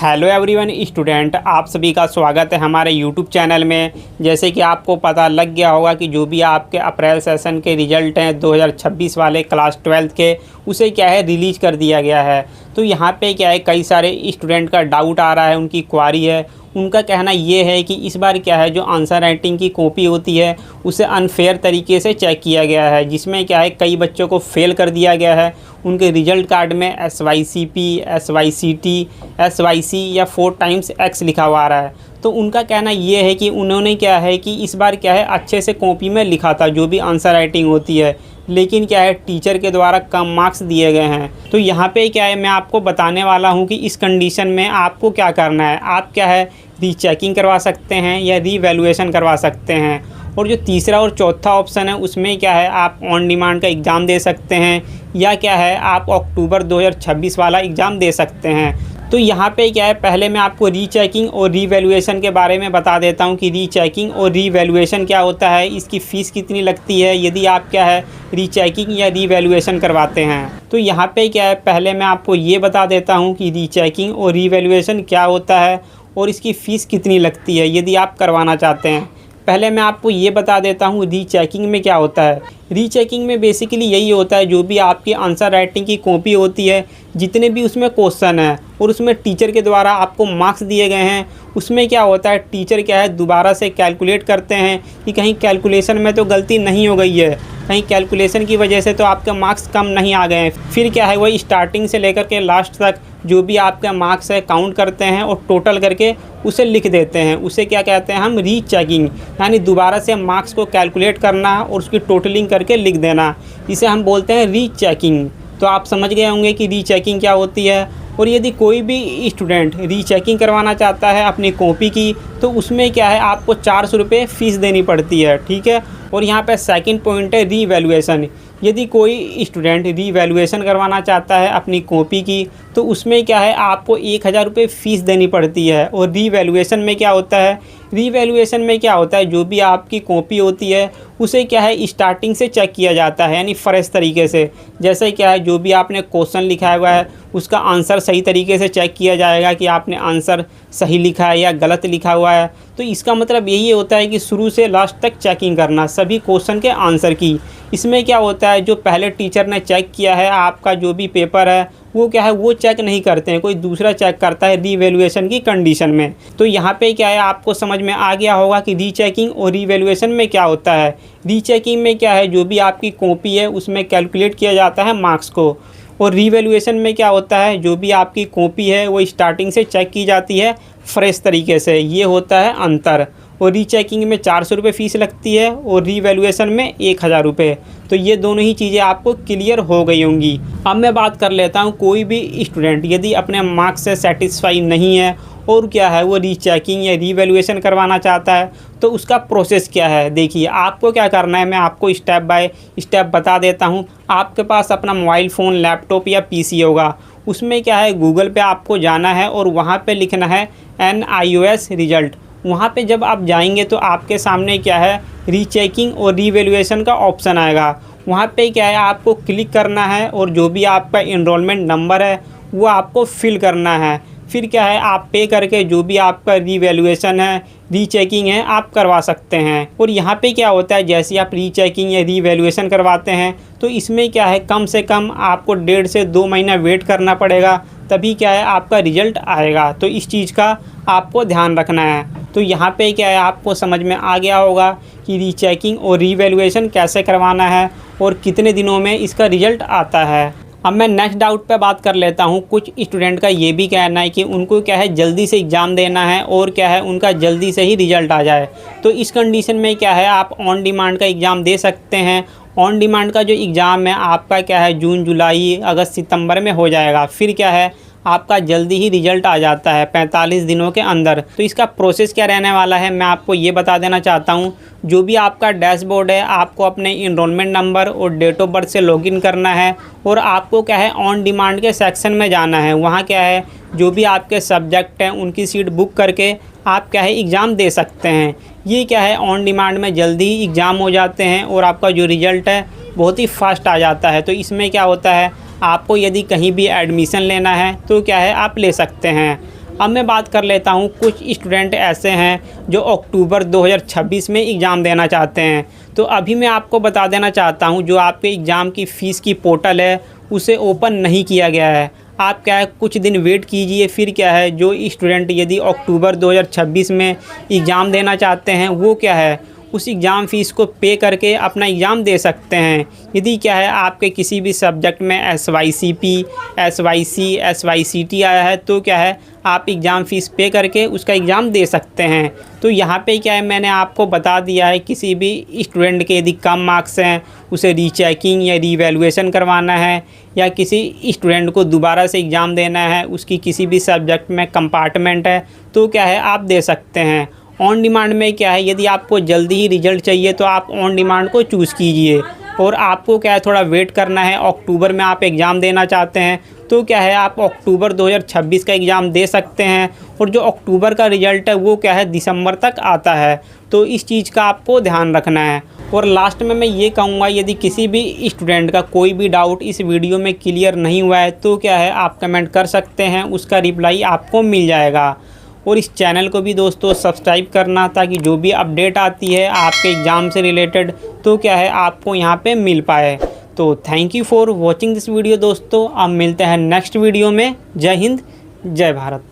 Hello everyone student, आप सभी का स्वागत है हमारे यूट्यूब चैनल में। जैसे कि आपको पता लग गया होगा कि जो भी आपके अप्रैल सेशन के रिज़ल्ट हैं 2026 वाले क्लास 12th के, उसे क्या है रिलीज़ कर दिया गया है। तो यहाँ पे क्या है कई सारे स्टूडेंट का डाउट आ रहा है, उनकी क्वारी है। उनका कहना ये है कि इस बार क्या है जो आंसर राइटिंग की कॉपी होती है उसे अनफेयर तरीके से चेक किया गया है, जिसमें क्या है कई बच्चों को फेल कर दिया गया है। उनके रिजल्ट कार्ड में SYCP, SYCT, SYC या 4 टाइम्स X लिखा हुआ आ रहा है। तो उनका कहना ये है कि उन्होंने क्या है कि इस बार क्या है अच्छे से कॉपी में लिखा था जो भी आंसर राइटिंग होती है, लेकिन क्या है टीचर के द्वारा कम मार्क्स दिए गए हैं। तो यहाँ पे क्या है मैं आपको बताने वाला हूँ कि इस कंडीशन में आपको क्या करना है। आप क्या है रीचेकिंग करवा सकते हैं या रीवैल्यूएशन करवा सकते हैं। और जो तीसरा और चौथा ऑप्शन है उसमें क्या है आप ऑन डिमांड का एग्ज़ाम दे सकते हैं, या क्या है आप अक्टूबर 2026 वाला एग्ज़ाम दे सकते हैं। तो यहाँ पे क्या है पहले मैं आपको रीचेकिंग और रीवैल्यूएशन के बारे में बता देता हूँ कि रीचेकिंग और रीवैल्यूएशन क्या होता है, इसकी फ़ीस कितनी लगती है यदि आप क्या है रीचेकिंग या रीवैल्यूएशन करवाते हैं। तो यहाँ पे क्या है पहले मैं आपको ये बता देता हूँ कि रीचेकिंग और रीवैल्यूएशन क्या होता है और इसकी फ़ीस कितनी लगती है यदि आप करवाना चाहते हैं। पहले मैं आपको ये बता देता हूँ रीचेकिंग में क्या होता है। रीचेकिंग में बेसिकली यही होता है जो भी आपकी आंसर राइटिंग की कॉपी होती है, जितने भी उसमें क्वेश्चन हैं और उसमें टीचर के द्वारा आपको मार्क्स दिए गए हैं, उसमें क्या होता है टीचर क्या है दोबारा से कैलकुलेट करते हैं कि कहीं कैलकुलेशन में तो गलती नहीं हो गई है, कहीं कैलकुलेशन की वजह से तो आपके मार्क्स कम नहीं आ गए हैं। फिर क्या है वही स्टार्टिंग से लेकर के लास्ट तक जो भी आपके मार्क्स है काउंट करते हैं और टोटल करके उसे लिख देते हैं। उसे क्या कहते हैं हम रीचेकिंग, यानी दोबारा से मार्क्स को कैलकुलेट करना और उसकी टोटलिंग करके लिख देना, इसे हम बोलते हैं रीचेकिंग। तो आप समझ गए होंगे कि रीचेकिंग क्या होती है। और यदि कोई भी स्टूडेंट रीचेकिंग करवाना चाहता है अपनी कॉपी की, तो उसमें क्या है आपको 400 रुपये फ़ीस देनी पड़ती है, ठीक है। और यहाँ पे सेकंड पॉइंट है रीवैल्यूएशन। यदि कोई स्टूडेंट रीवैल्यूएशन करवाना चाहता है अपनी कॉपी की, तो उसमें क्या है आपको 1000 रुपये फ़ीस देनी पड़ती है। और रीवैल्यूएशन में क्या होता है, रीवैल्यूएशन में क्या होता है जो भी आपकी कॉपी होती है उसे क्या है स्टार्टिंग से चेक किया जाता है, यानी फ्रेश तरीके से। जैसे क्या है जो भी आपने क्वेश्चन लिखा हुआ है उसका आंसर सही तरीके से चेक किया जाएगा कि आपने आंसर सही लिखा है या गलत लिखा हुआ है। तो इसका मतलब यही होता है कि शुरू से लास्ट तक चेकिंग करना सभी क्वेश्चन के आंसर की। इसमें क्या होता है जो पहले टीचर ने चेक किया है आपका जो भी पेपर है वो क्या है वो चेक नहीं करते हैं, कोई दूसरा चेक करता है रीवैल्यूएशन की कंडीशन में। तो यहाँ पे क्या है आपको समझ में आ गया होगा कि रीचेकिंग और रीवैल्यूएशन में क्या होता है। रीचेकिंग में क्या है जो भी आपकी कॉपी है उसमें कैलकुलेट किया जाता है मार्क्स को, और रीवैल्यूएशन में क्या होता है जो भी आपकी कॉपी है वो स्टार्टिंग से चेक की जाती है फ्रेश तरीके से। ये होता है अंतर। और रीचेकिंग में 400 रुपये फ़ीस लगती है और रीवैल्यूएशन में 1000 रुपये। तो ये दोनों ही चीज़ें आपको क्लियर हो गई होंगी। अब मैं बात कर लेता हूँ कोई भी स्टूडेंट यदि अपने मार्क्स से सेटिस्फाई नहीं है और क्या है वो रीचेकिंग या रीवैल्यूएशन करवाना चाहता है, तो उसका प्रोसेस क्या है। देखिए आपको क्या करना है, मैं आपको स्टेप बाय स्टेप बता देता हूँ। आपके पास अपना मोबाइल फ़ोन, लैपटॉप या PC होगा, उसमें क्या है गूगल पे आपको जाना है और वहाँ पे लिखना है NIOS रिज़ल्ट। वहाँ पे जब आप जाएंगे तो आपके सामने क्या है रीचेकिंग और रीवैल्यूएशन का ऑप्शन आएगा। वहाँ पे क्या है आपको क्लिक करना है और जो भी आपका इनरोलमेंट नंबर है वो आपको फिल करना है। फिर क्या है आप पे करके जो भी आपका रीवैल्यूएशन है, रीचेकिंग है, आप करवा सकते हैं। और यहाँ पे क्या होता है जैसे आप रीचेकिंग या रीवैल्यूएशन करवाते हैं तो इसमें क्या है कम से कम आपको 1.5 से 2 महीना वेट करना पड़ेगा, तभी क्या है आपका रिज़ल्ट आएगा। तो इस चीज़ का आपको ध्यान रखना है। तो यहाँ पे क्या है आपको समझ में आ गया होगा कि रीचेकिंग और रीवैल्यूएशन कैसे करवाना है और कितने दिनों में इसका रिज़ल्ट आता है। अब मैं नेक्स्ट डाउट पे बात कर लेता हूँ। कुछ स्टूडेंट का ये भी कहना है कि उनको क्या है जल्दी से एग्ज़ाम देना है और क्या है उनका जल्दी से ही रिज़ल्ट आ जाए। तो इस कंडीशन में क्या है आप ऑन डिमांड का एग्ज़ाम दे सकते हैं। ऑन डिमांड का जो एग्ज़ाम है आपका क्या है जून, जुलाई, अगस्त, सितंबर में हो जाएगा। फिर क्या है आपका जल्दी ही रिज़ल्ट आ जाता है 45 दिनों के अंदर। तो इसका प्रोसेस क्या रहने वाला है मैं आपको ये बता देना चाहता हूँ। जो भी आपका डैशबोर्ड है आपको अपने इनरोलमेंट नंबर और डेट ऑफ बर्थ से लॉगिन करना है और आपको क्या है ऑन डिमांड के सेक्शन में जाना है। वहाँ क्या है जो भी आपके सब्जेक्ट हैं उनकी सीट बुक करके आप क्या है एग्ज़ाम दे सकते हैं। ये क्या है ऑन डिमांड में जल्दी ही एग्ज़ाम हो जाते हैं और आपका जो रिज़ल्ट है बहुत ही फास्ट आ जाता है। तो इसमें क्या होता है आपको यदि कहीं भी एडमिशन लेना है तो क्या है आप ले सकते हैं। अब मैं बात कर लेता हूँ, कुछ स्टूडेंट ऐसे हैं जो अक्टूबर 2026 में एग्ज़ाम देना चाहते हैं। तो अभी मैं आपको बता देना चाहता हूँ, जो आपके एग्ज़ाम की फ़ीस की पोर्टल है उसे ओपन नहीं किया गया है। आप क्या है कुछ दिन वेट कीजिए, फिर क्या है जो स्टूडेंट यदि अक्टूबर 2026 में एग्ज़ाम देना चाहते हैं वो क्या है उस एग्ज़ाम फ़ीस को पे करके अपना एग्ज़ाम दे सकते हैं। यदि क्या है आपके किसी भी सब्जेक्ट में SYCP, SYC, SYCT आया है तो क्या है आप एग्ज़ाम फ़ीस पे करके उसका एग्ज़ाम दे सकते हैं। तो यहाँ पे क्या है मैंने आपको बता दिया है, किसी भी स्टूडेंट के यदि कम मार्क्स हैं उसे रीचेकिंग या रीवैल्यूएशन करवाना है, या किसी स्टूडेंट को दोबारा से एग्ज़ाम देना है, उसकी किसी भी सब्जेक्ट में कंपार्टमेंट है तो क्या है आप दे सकते हैं। ऑन डिमांड में क्या है, यदि आपको जल्दी ही रिज़ल्ट चाहिए तो आप ऑन डिमांड को चूज़ कीजिए, और आपको क्या है थोड़ा वेट करना है। अक्टूबर में आप एग्ज़ाम देना चाहते हैं तो क्या है आप अक्टूबर 2026 का एग्ज़ाम दे सकते हैं, और जो अक्टूबर का रिज़ल्ट है वो क्या है दिसंबर तक आता है। तो इस चीज़ का आपको ध्यान रखना है। और लास्ट में मैं ये कहूँगा, यदि किसी भी स्टूडेंट का कोई भी डाउट इस वीडियो में क्लियर नहीं हुआ है तो क्या है आप कमेंट कर सकते हैं, उसका रिप्लाई आपको मिल जाएगा। और इस चैनल को भी दोस्तों सब्सक्राइब करना, ताकि जो भी अपडेट आती है आपके एग्ज़ाम से रिलेटेड तो क्या है आपको यहाँ पे मिल पाए। तो thank you for watching this video दोस्तों। अब मिलते हैं नेक्स्ट वीडियो में। जय हिंद, जय भारत।